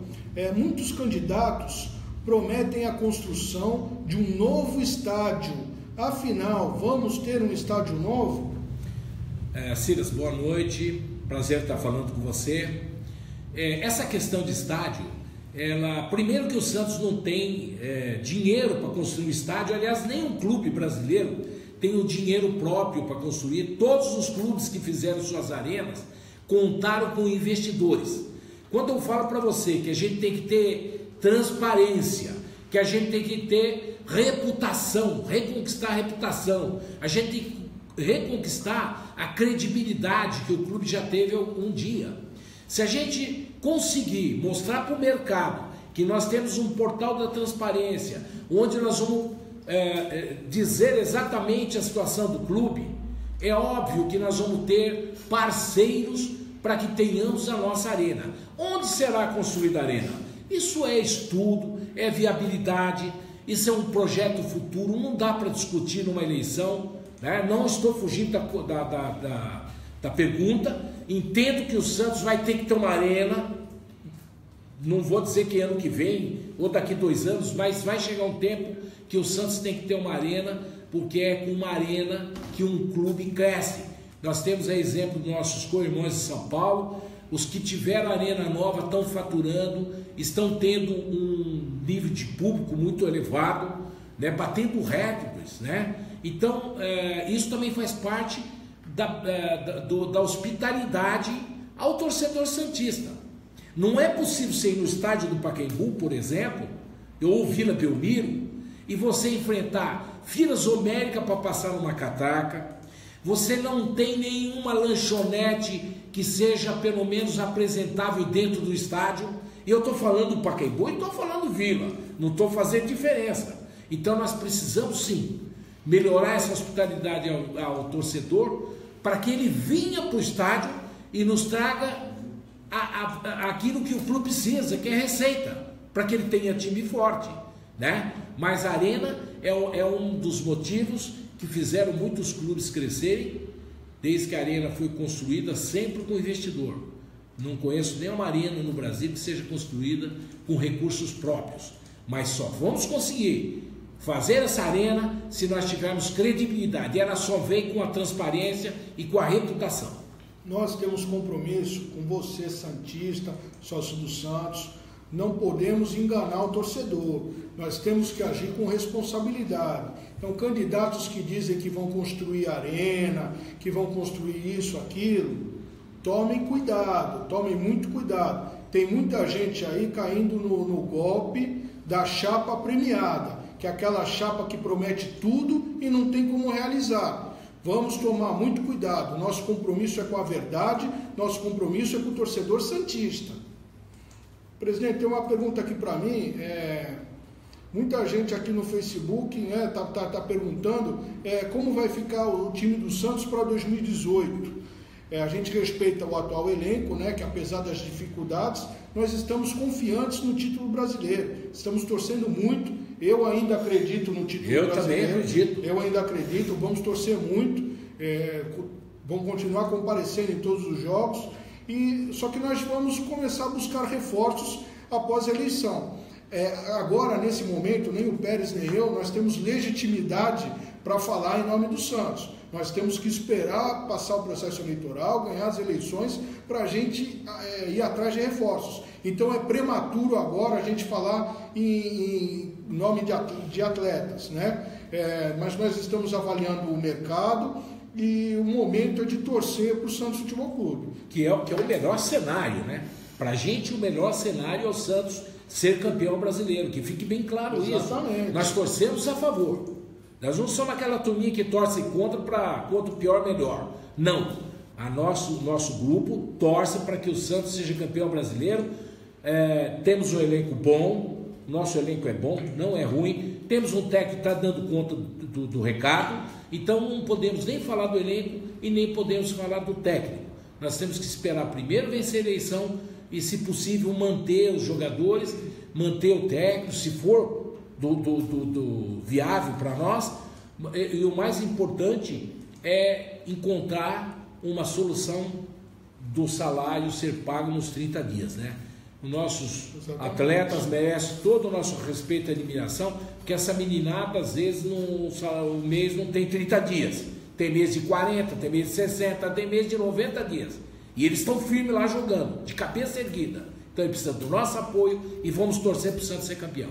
Muitos candidatos prometem a construção de um novo estádio. Afinal, vamos ter um estádio novo? Silas, boa noite. Prazer estar falando com você. Essa questão de estádio, primeiro que o Santos não tem dinheiro para construir um estádio, aliás, nenhum clube brasileiro tem o dinheiro próprio para construir. Todos os clubes que fizeram suas arenas contaram com investidores. Quando eu falo para você que a gente tem que ter transparência, que a gente tem que ter reputação, reconquistar a reputação, a gente tem que reconquistar a credibilidade que o clube já teve um dia. Se a gente conseguir mostrar para o mercado que nós temos um portal da transparência, onde nós vamos dizer exatamente a situação do clube, é óbvio que nós vamos ter parceiros para que tenhamos a nossa arena. Onde será construída a arena? Isso é estudo, é viabilidade, isso é um projeto futuro, não dá para discutir numa eleição, né? Não estou fugindo da pergunta, entendo que o Santos vai ter que ter uma arena, não vou dizer que ano que vem ou daqui 2 anos, mas vai chegar um tempo que o Santos tem que ter uma arena, porque é com uma arena que um clube cresce. Nós temos a exemplo dos nossos co-irmãos de São Paulo, os que tiveram arena nova estão faturando, estão tendo um nível de público muito elevado, né, batendo recordes, né? Então, isso também faz parte da hospitalidade ao torcedor santista. Não é possível você ir no estádio do Pacaembu, por exemplo, ou Vila Belmiro, e você enfrentar filas homéricas para passar numa catraca, você não tem nenhuma lanchonete que seja pelo menos apresentável dentro do estádio. E eu estou falando do Pacaembu e estou falando Vila, não estou fazendo diferença. Então nós precisamos sim melhorar essa hospitalidade ao torcedor, para que ele venha para o estádio e nos traga aquilo que o clube precisa, que é receita, para que ele tenha time forte, né? Mas a arena é um dos motivos que fizeram muitos clubes crescerem, desde que a arena foi construída sempre com investidor. Não conheço nenhuma arena no Brasil que seja construída com recursos próprios, mas só vamos conseguir fazer essa arena se nós tivermos credibilidade. Ela só vem com a transparência e com a reputação. Nós temos compromisso com você, santista, sócio do Santos. Não podemos enganar o torcedor. Nós temos que agir com responsabilidade. Então, candidatos que dizem que vão construir arena, que vão construir isso, aquilo, tomem cuidado, tomem muito cuidado. Tem muita gente aí caindo no golpe da chapa premiada, que é aquela chapa que promete tudo e não tem como realizar. Vamos tomar muito cuidado. Nosso compromisso é com a verdade, nosso compromisso é com o torcedor santista. Presidente, tem uma pergunta aqui para mim. Muita gente aqui no Facebook tá perguntando como vai ficar o time do Santos para 2018. A gente respeita o atual elenco, né, que apesar das dificuldades, nós estamos confiantes no título brasileiro. Estamos torcendo muito. Eu ainda acredito no título brasileiro. Eu também acredito. Eu ainda acredito. Vamos torcer muito. Vamos continuar comparecendo em todos os jogos. Só que nós vamos começar a buscar reforços após a eleição. Agora, nesse momento, nem o Pérez nem eu, nós temos legitimidade para falar em nome do Santos. Nós temos que esperar passar o processo eleitoral, ganhar as eleições, para a gente ir atrás de reforços. Então é prematuro agora a gente falar em nome de atletas, né? Mas nós estamos avaliando o mercado e o momento é de torcer para o Santos Futebol Clube. Que é o melhor cenário, né? Para a gente o melhor cenário é o Santos ser campeão brasileiro, que fique bem claro. Exatamente. Isso. Nós torcemos a favor. Nós não somos aquela turminha que torce contra o pior melhor. Não. Nosso grupo torce para que o Santos seja campeão brasileiro. Temos um elenco bom, nosso elenco é bom, não é ruim. Temos um técnico que está dando conta do recado. Então não podemos nem falar do elenco e nem podemos falar do técnico. Nós temos que esperar primeiro vencer a eleição e, se possível, manter os jogadores, manter o técnico, se for do viável para nós. E o mais importante é encontrar uma solução do salário ser pago nos 30 dias, né? Os nossos atletas merecem todo o nosso respeito e admiração, porque essa meninada, às vezes, o mês não tem 30 dias. Tem mês de 40, tem mês de 60, tem mês de 90 dias. E eles estão firmes lá jogando, de cabeça erguida. Então eles precisam do nosso apoio e vamos torcer para o Santos ser campeão.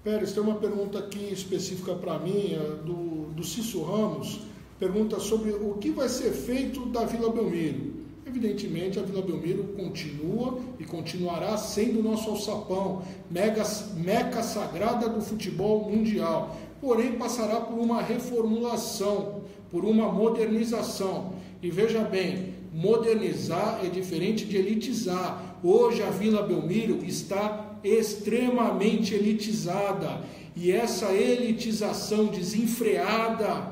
Pérez, tem uma pergunta aqui específica para mim, do Cício Ramos. Pergunta sobre o que vai ser feito da Vila Belmiro. Evidentemente, a Vila Belmiro continua e continuará sendo o nosso alçapão, meca sagrada do futebol mundial. Porém, passará por uma reformulação, por uma modernização. E veja bem, modernizar é diferente de elitizar. Hoje a Vila Belmiro está extremamente elitizada. E essa elitização desenfreada,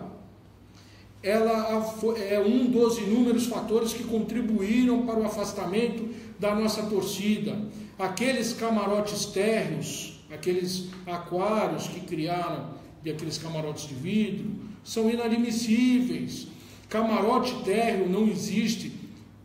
ela é um dos inúmeros fatores que contribuíram para o afastamento da nossa torcida. Aqueles camarotes térreos, aqueles aquários que criaram, e aqueles camarotes de vidro, são inadmissíveis. Camarote térreo não existe,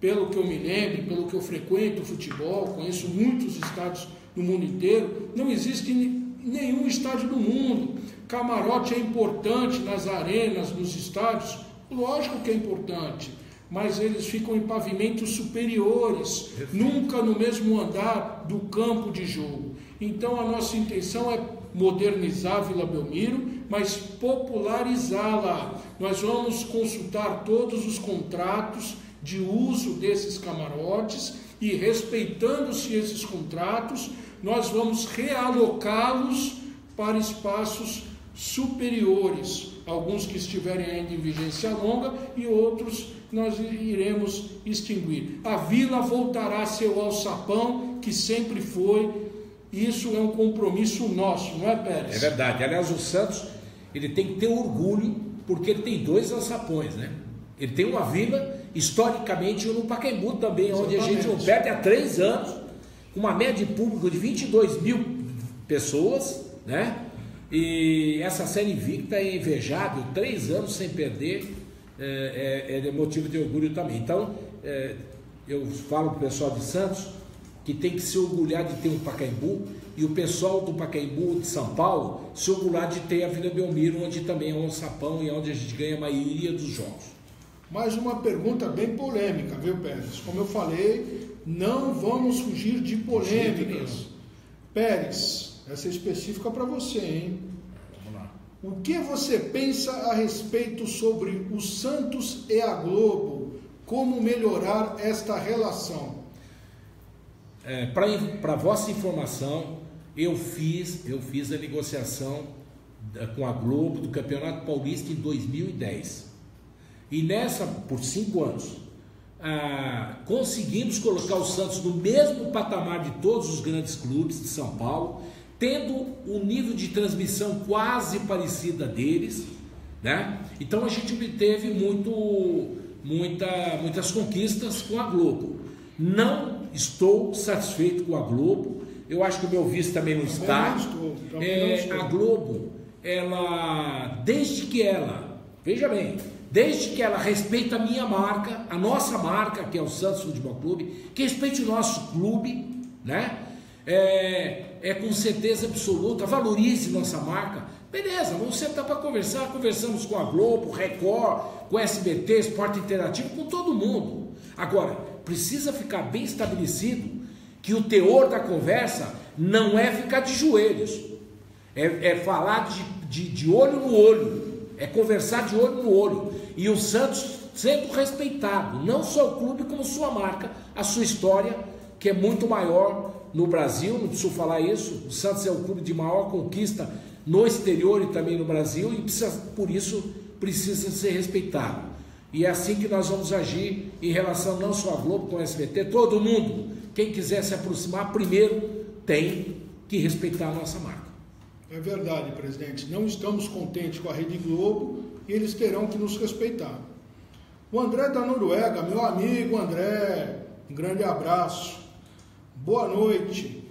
pelo que eu me lembro, pelo que eu frequento o futebol, conheço muitos estádios no mundo inteiro, não existe em nenhum estádio do mundo. Camarote é importante nas arenas, nos estádios, lógico que é importante, mas eles ficam em pavimentos superiores, nunca no mesmo andar do campo de jogo. Então a nossa intenção é modernizar a Vila Belmiro, mas popularizá-la. Nós vamos consultar todos os contratos de uso desses camarotes e, respeitando-se esses contratos, nós vamos realocá-los para espaços superiores, alguns que estiverem ainda em vigência longa e outros nós iremos extinguir. A vila voltará a ser o alçapão que sempre foi. Isso é um compromisso nosso, não é, Pérez? É verdade. Aliás, o Santos, ele tem que ter orgulho, porque ele tem 2 alçapões, né? Ele tem uma vila, historicamente, no Pacaembu também, onde a gente não perde há 3 anos, com uma média de público de 22 mil pessoas, né? E essa série invicta é invejável, 3 anos sem perder, é motivo de orgulho também. Então, eu falo para o pessoal de Santos que tem que se orgulhar de ter um Pacaembu, e o pessoal do Pacaembu de São Paulo se orgulhar de ter a Vila Belmiro, onde também é um alçapão e onde a gente ganha a maioria dos jogos. Mais uma pergunta bem polêmica, viu, Pérez? Como eu falei, não vamos fugir de polêmicas. Pérez, essa é específica para você, hein? Vamos lá. O que você pensa a respeito sobre o Santos e a Globo? Como melhorar esta relação? Para vossa informação, eu fiz a negociação com a Globo do Campeonato Paulista em 2010. E nessa, por 5 anos, conseguimos colocar o Santos no mesmo patamar de todos os grandes clubes de São Paulo, tendo um nível de transmissão quase parecida deles, né? Então a gente obteve muitas conquistas com a Globo. Não estou satisfeito com a Globo. Eu acho que o meu vice também não está. A Globo, desde que ela respeita a minha marca, a nossa marca, que é o Santos Futebol Clube, que respeite o nosso clube, né? Com certeza absoluta, valorize nossa marca. Beleza, vamos sentar para conversar. Conversamos com a Globo, Record, com SBT, Esporte Interativo, com todo mundo. Agora, precisa ficar bem estabelecido que o teor da conversa não é ficar de joelhos, é falar de olho no olho, é conversar de olho no olho, e o Santos sendo respeitado, não só o clube como sua marca, a sua história, que é muito maior no Brasil, não preciso falar isso. O Santos é o clube de maior conquista no exterior e também no Brasil, e por isso precisa ser respeitado. E é assim que nós vamos agir em relação não só à Globo, com o SBT, todo mundo. Quem quiser se aproximar, primeiro tem que respeitar a nossa marca. É verdade, presidente. Não estamos contentes com a Rede Globo e eles terão que nos respeitar. O André da Noruega, meu amigo André, um grande abraço. Boa noite.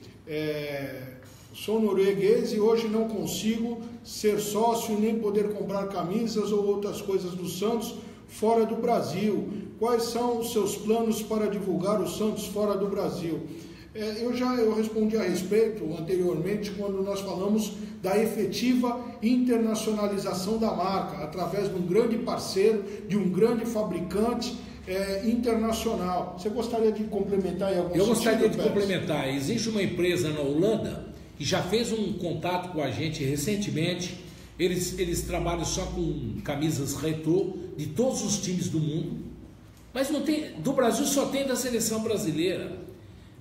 Sou norueguês e hoje não consigo ser sócio nem poder comprar camisas ou outras coisas do Santos fora do Brasil. Quais são os seus planos para divulgar o Santos fora do Brasil? Eu respondi a respeito anteriormente quando nós falamos da efetiva internacionalização da marca, através de um grande parceiro, de um grande fabricante internacional. Você gostaria de complementar em algum sentido? Eu gostaria de complementar. Existe uma empresa na Holanda que já fez um contato com a gente recentemente. Eles trabalham só com camisas retrô de todos os times do mundo, mas não tem, do Brasil só tem da seleção brasileira,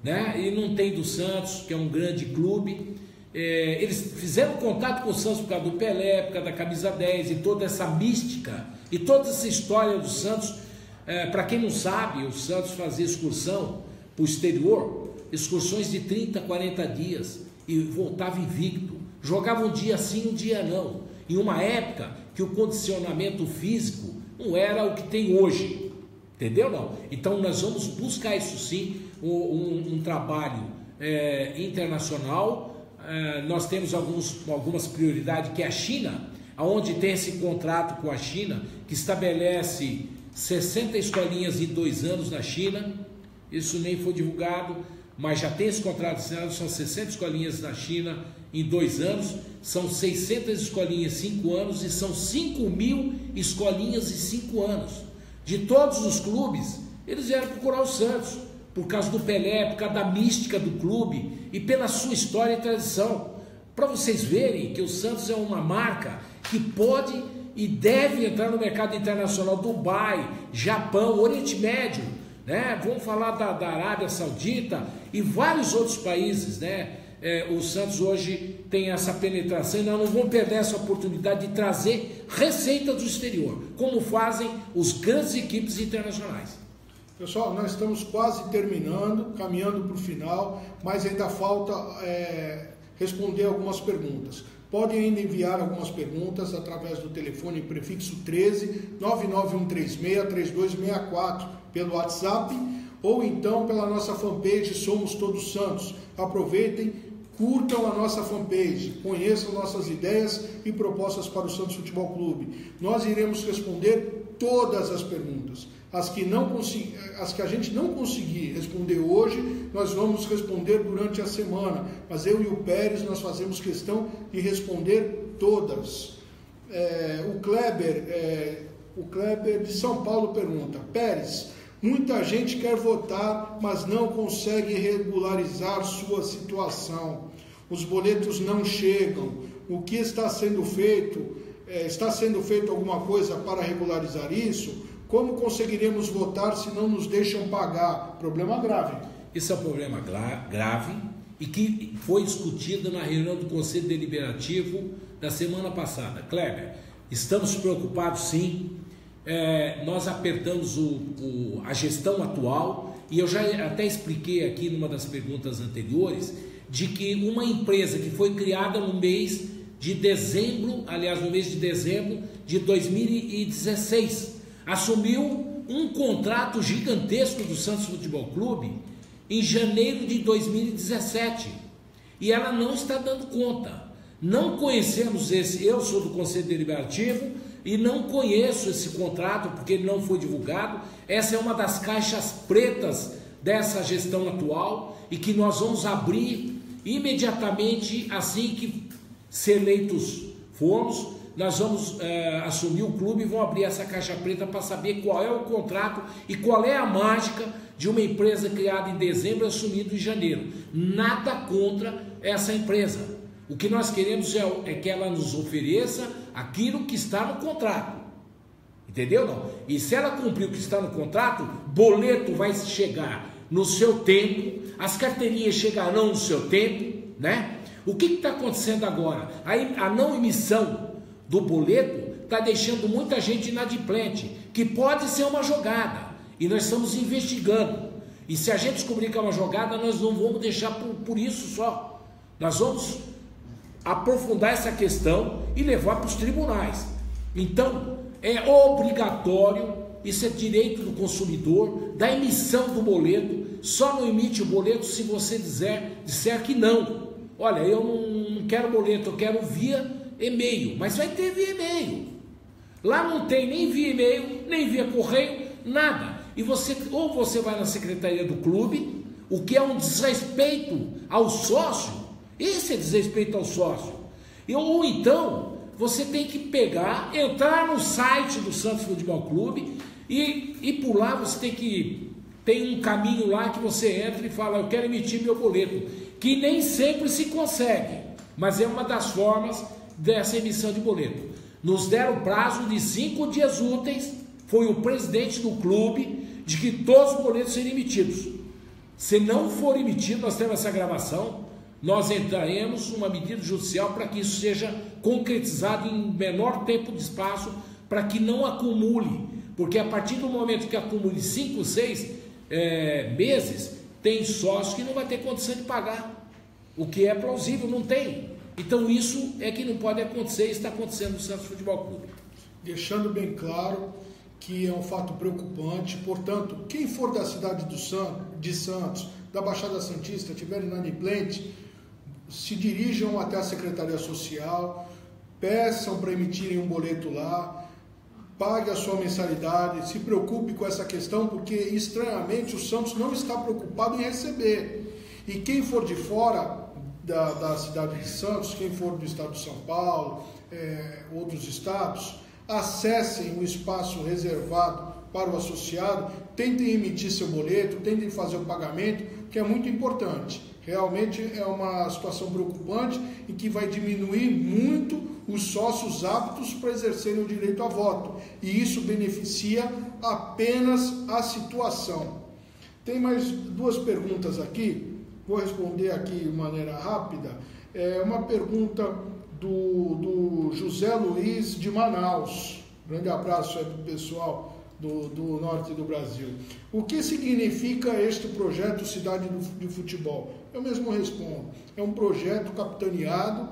né? E não tem do Santos, que é um grande clube. Eles fizeram contato com o Santos por causa do Pelé, por causa da camisa 10 e toda essa mística e toda essa história do Santos. Para quem não sabe, o Santos fazia excursão para o exterior excursões de 30, 40 dias e voltava invicto. Jogava um dia sim, um dia não. Em uma época que o condicionamento físico não era o que tem hoje. Entendeu? Não. Então nós vamos buscar isso sim, um trabalho internacional. Nós temos algumas prioridades, que é a China, onde tem esse contrato com a China, que estabelece 60 escolinhas em 2 anos na China. Isso nem foi divulgado, mas já tem esse contrato assinado. São 60 escolinhas na China em 2 anos, são 600 escolinhas em 5 anos e são 5.000 escolinhas em 5 anos. De todos os clubes, eles vieram procurar o Santos, por causa do Pelé, por causa da mística do clube e pela sua história e tradição. Para vocês verem que o Santos é uma marca que pode e deve entrar no mercado internacional. Dubai, Japão, Oriente Médio, né? Vamos falar da Arábia Saudita e vários outros países, né? O Santos hoje tem essa penetração e nós não vamos perder essa oportunidade de trazer receita do exterior, como fazem os grandes equipes internacionais. Pessoal, nós estamos quase terminando, caminhando para o final, mas ainda falta responder algumas perguntas. Podem ainda enviar algumas perguntas através do telefone prefixo 13 99136 3264 pelo WhatsApp ou então pela nossa fanpage Somos Todos Santos. Aproveitem, curtam a nossa fanpage, conheçam nossas ideias e propostas para o Santos Futebol Clube. Nós iremos responder todas as perguntas. As que a gente não conseguir responder hoje, nós vamos responder durante a semana. Mas eu e o Pérez, nós fazemos questão de responder todas. O Kleber de São Paulo pergunta: Pérez, muita gente quer votar, mas não consegue regularizar sua situação. Os boletos não chegam. O que está sendo feito? Está sendo feito alguma coisa para regularizar isso? Como conseguiremos votar se não nos deixam pagar? Problema grave. Esse é um problema grave e que foi discutido na reunião do Conselho Deliberativo da semana passada. Kleber, estamos preocupados sim. Nós apertamos a gestão atual e eu já até expliquei aqui numa das perguntas anteriores de que uma empresa que foi criada no mês de dezembro, no mês de dezembro de 2016, assumiu um contrato gigantesco do Santos Futebol Clube em janeiro de 2017 e ela não está dando conta. Não conhecemos eu sou do Conselho Deliberativo e não conheço esse contrato porque ele não foi divulgado. Essa é uma das caixas pretas dessa gestão atual e que nós vamos abrir imediatamente assim que ser eleitos formos. Nós vamos assumir o clube e vamos abrir essa caixa preta para saber qual é o contrato e qual é a mágica de uma empresa criada em dezembro e assumida em janeiro. Nada contra essa empresa. O que nós queremos é que ela nos ofereça aquilo que está no contrato. Entendeu? Não? E se ela cumprir o que está no contrato, boleto vai chegar no seu tempo, as carteirinhas chegarão no seu tempo, né? O que está acontecendo agora? A não emissão do boleto está deixando muita gente inadimplente, que pode ser uma jogada, e nós estamos investigando. E se a gente descobrir que é uma jogada, nós não vamos deixar por isso só. Nós vamos aprofundar essa questão e levar para os tribunais. Então, é obrigatório, isso é direito do consumidor, da emissão do boleto. Só não emite o boleto se você disser que não. Olha, eu não quero boleto, eu quero via e-mail, mas vai ter via e-mail. Lá não tem nem via e-mail, nem via correio, nada. E ou você vai na secretaria do clube, o que é um desrespeito ao sócio. Esse é desrespeito ao sócio. Ou então, você tem que entrar no site do Santos Futebol Clube e por lá você tem um caminho lá que você entra e fala: eu quero emitir meu boleto, que nem sempre se consegue, mas é uma das formas dessa emissão de boleto. Nos deram prazo de 5 dias úteis, foi o presidente do clube, de que todos os boletos serem emitidos. Se não for emitido, nós temos essa gravação, nós entraremos uma medida judicial para que isso seja concretizado em menor tempo de espaço, para que não acumule, porque a partir do momento que acumule 5, 6 meses, tem sócio que não vai ter condição de pagar, o que é plausível, não tem. Então isso é que não pode acontecer e está acontecendo no Santos Futebol Clube. Deixando bem claro que é um fato preocupante, portanto, quem for da cidade de Santos, da Baixada Santista, tiver inadimplente, se dirijam até a Secretaria Social, peçam para emitirem um boleto lá, pague a sua mensalidade, se preocupe com essa questão, porque estranhamente o Santos não está preocupado em receber. E quem for de fora da cidade de Santos, quem for do estado de São Paulo, outros estados, acessem o espaço reservado para o associado, tentem emitir seu boleto, tentem fazer o pagamento, que é muito importante. Realmente é uma situação preocupante e que vai diminuir muito os sócios aptos para exercerem o direito a voto. E isso beneficia apenas a situação. Tem mais duas perguntas aqui, vou responder aqui de maneira rápida. Uma pergunta do José Luiz de Manaus. Grande abraço aí para o pessoal do norte do Brasil. O que significa este projeto Cidade de Futebol? Eu mesmo respondo. É um projeto capitaneado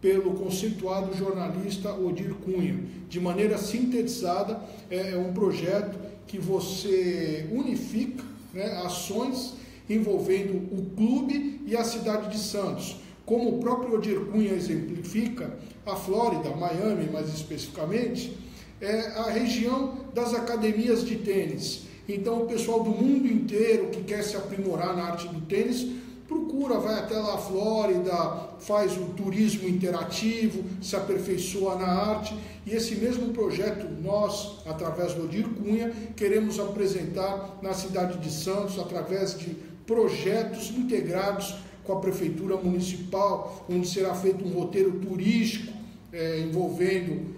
pelo conceituado jornalista Odir Cunha. De maneira sintetizada, é um projeto que você unifica, né, ações envolvendo o clube e a cidade de Santos. Como o próprio Odir Cunha exemplifica, a Flórida, Miami mais especificamente, é a região das academias de tênis. Então o pessoal do mundo inteiro que quer se aprimorar na arte do tênis, procura, vai até lá a Flórida, faz o turismo interativo, se aperfeiçoa na arte. E esse mesmo projeto nós, através do Odir Cunha, queremos apresentar na cidade de Santos, através de projetos integrados com a Prefeitura Municipal, onde será feito um roteiro turístico envolvendo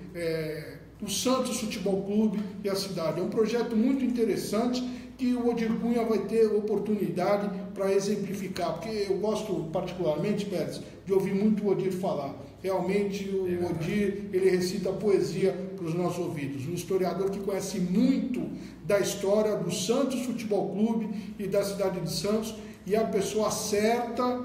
o Santos Futebol Clube e a cidade. É um projeto muito interessante que o Odir Cunha vai ter oportunidade para exemplificar, porque eu gosto particularmente, Pérez, de ouvir muito o Odir falar. Realmente o Odir, ele recita poesia para os nossos ouvidos. Um historiador que conhece muito da história do Santos Futebol Clube e da cidade de Santos, e é a pessoa certa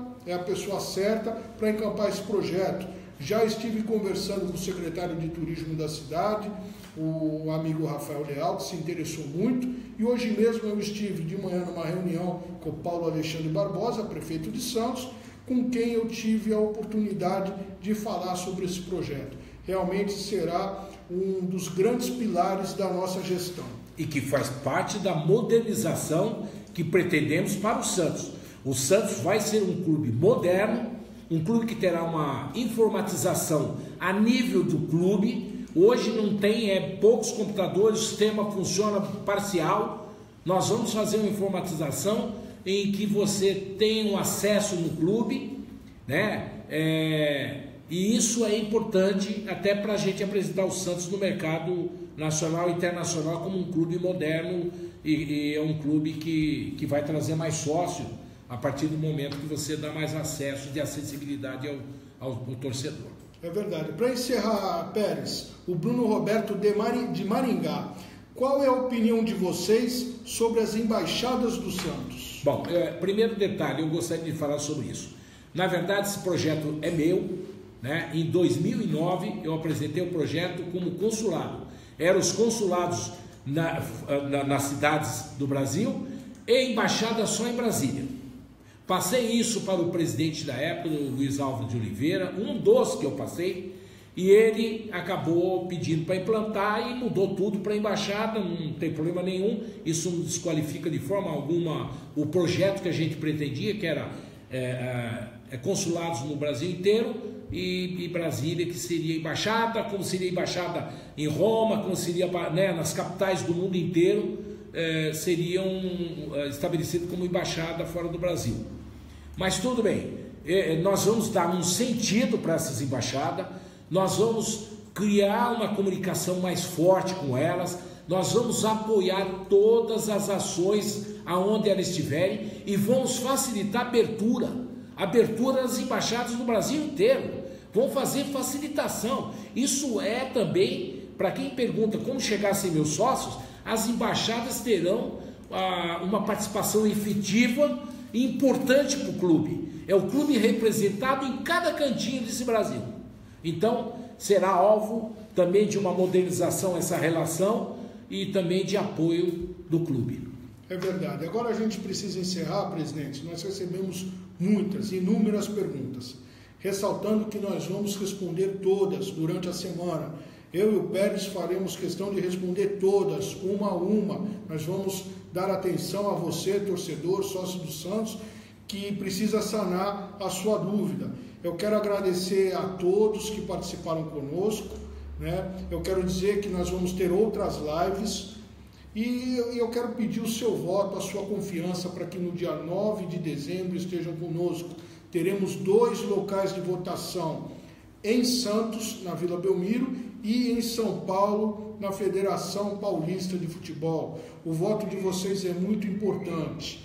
para encampar esse projeto. Já estive conversando com o secretário de turismo da cidade, o amigo Rafael Leal, que se interessou muito, e hoje mesmo eu estive de manhã numa reunião com o Paulo Alexandre Barbosa, prefeito de Santos, com quem eu tive a oportunidade de falar sobre esse projeto. Realmente será um dos grandes pilares da nossa gestão. E que faz parte da modernização que pretendemos para o Santos. O Santos vai ser um clube moderno, um clube que terá uma informatização a nível do clube. Hoje não tem poucos computadores, o sistema funciona parcial. Nós vamos fazer uma informatização em que você tem um acesso no clube, né? E isso é importante até para a gente apresentar o Santos no mercado nacional e internacional como um clube moderno e é um clube que vai trazer mais sócio a partir do momento que você dá mais acesso de acessibilidade ao torcedor. É verdade. Para encerrar, Pérez, o Bruno Roberto de Maringá, qual é a opinião de vocês sobre as embaixadas do Santos? Bom, primeiro detalhe, eu gostaria de falar sobre isso. Na verdade, esse projeto é meu, né? Em 2009 eu apresentei o projeto como consulado. Eram os consulados nas cidades do Brasil e embaixada só em Brasília. Passei isso para o presidente da época, o Luiz Alves de Oliveira, um dos que eu passei, e ele acabou pedindo para implantar e mudou tudo para a embaixada, não tem problema nenhum, isso não desqualifica de forma alguma o projeto que a gente pretendia, que era consulados no Brasil inteiro e Brasília, que seria embaixada, como seria embaixada em Roma, como seria, né, nas capitais do mundo inteiro, seriam estabelecidos como embaixada fora do Brasil. Mas tudo bem, nós vamos dar um sentido para essas embaixadas, nós vamos criar uma comunicação mais forte com elas, nós vamos apoiar todas as ações aonde elas estiverem e vamos facilitar a abertura das embaixadas no Brasil inteiro, vamos fazer facilitação. Isso é também, para quem pergunta como chegar a ser meus sócios, as embaixadas terão uma participação efetiva importante para o clube. É o clube representado em cada cantinho desse Brasil. Então, será alvo também de uma modernização essa relação e também de apoio do clube. É verdade. Agora a gente precisa encerrar, presidente. Nós recebemos muitas, inúmeras perguntas, ressaltando que nós vamos responder todas durante a semana. Eu e o Pérez faremos questão de responder todas, uma a uma. Nós vamos dar atenção a você, torcedor, sócio do Santos, que precisa sanar a sua dúvida. Eu quero agradecer a todos que participaram conosco, né? Eu quero dizer que nós vamos ter outras lives e eu quero pedir o seu voto, a sua confiança para que no dia 9 de dezembro estejam conosco. Teremos 2 locais de votação em Santos, na Vila Belmiro, e em São Paulo, na Federação Paulista de Futebol. O voto de vocês é muito importante.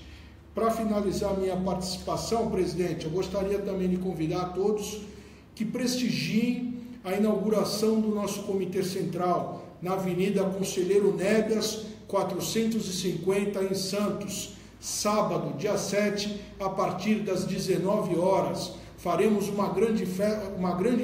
Para finalizar minha participação, presidente, eu gostaria também de convidar a todos que prestigiem a inauguração do nosso Comitê Central, na Avenida Conselheiro Nébias, 450, em Santos, sábado, dia 7, a partir das 19 horas. Faremos uma grande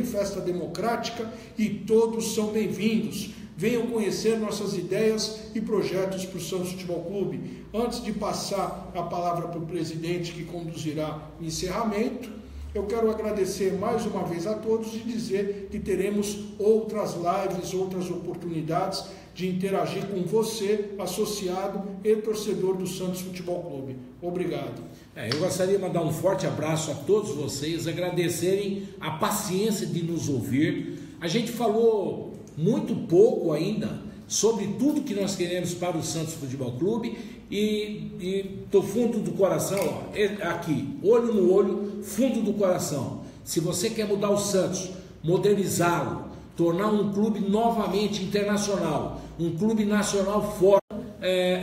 festa democrática e todos são bem-vindos. Venham conhecer nossas ideias e projetos para o Santos Futebol Clube. Antes de passar a palavra para o presidente que conduzirá o encerramento, eu quero agradecer mais uma vez a todos e dizer que teremos outras lives, outras oportunidades de interagir com você, associado e torcedor do Santos Futebol Clube. Obrigado. Eu gostaria de mandar um forte abraço a todos vocês, agradecerem a paciência de nos ouvir. A gente falou muito pouco ainda sobre tudo que nós queremos para o Santos Futebol Clube e do fundo do coração, aqui, olho no olho, fundo do coração. Se você quer mudar o Santos, modernizá-lo, tornar um clube novamente internacional, um clube nacional forte,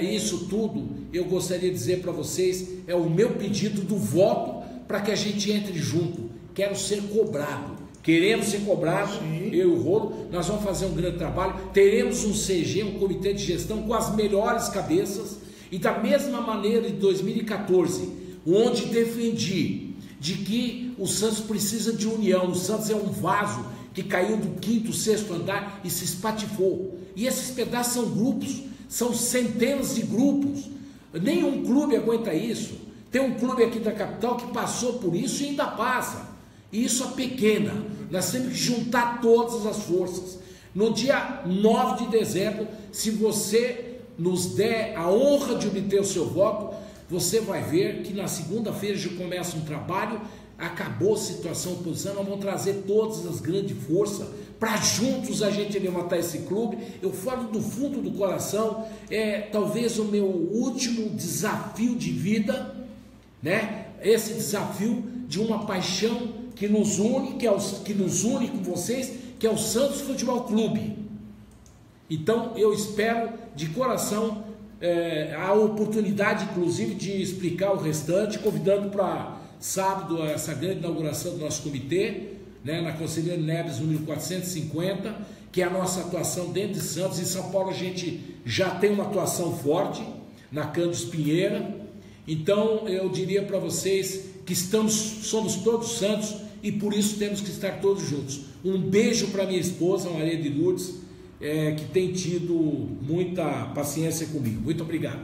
isso tudo eu gostaria de dizer para vocês, é o meu pedido do voto para que a gente entre junto. Quero ser cobrado. Queremos ser cobrados, eu e o Rolo, nós vamos fazer um grande trabalho, teremos um CG, um comitê de gestão com as melhores cabeças, e da mesma maneira de 2014, onde defendi de que o Santos precisa de união, o Santos é um vaso que caiu do 5º, 6º andar e se espatifou, e esses pedaços são grupos, são centenas de grupos, nenhum clube aguenta isso. Tem um clube aqui da capital que passou por isso e ainda passa. E isso é pequena, nós temos que juntar todas as forças. No dia 9 de dezembro, se você nos der a honra de obter o seu voto, você vai ver que na segunda-feira já começa um trabalho, acabou a situação oposição, nós vamos trazer todas as grandes forças para juntos a gente levantar esse clube. Eu falo do fundo do coração, talvez o meu último desafio de vida, né? Esse desafio de uma paixão que nos une, que nos une com vocês, que é o Santos Futebol Clube. Então eu espero de coração a oportunidade, inclusive, de explicar o restante, convidando para sábado essa grande inauguração do nosso comitê, né, na Conselheiro Neves, número 450, que é a nossa atuação dentro de Santos. Em São Paulo a gente já tem uma atuação forte, na Cândido Pinheira. Então eu diria para vocês que somos todos santos e por isso temos que estar todos juntos. Um beijo para minha esposa, Maria de Lourdes, que tem tido muita paciência comigo. Muito obrigado.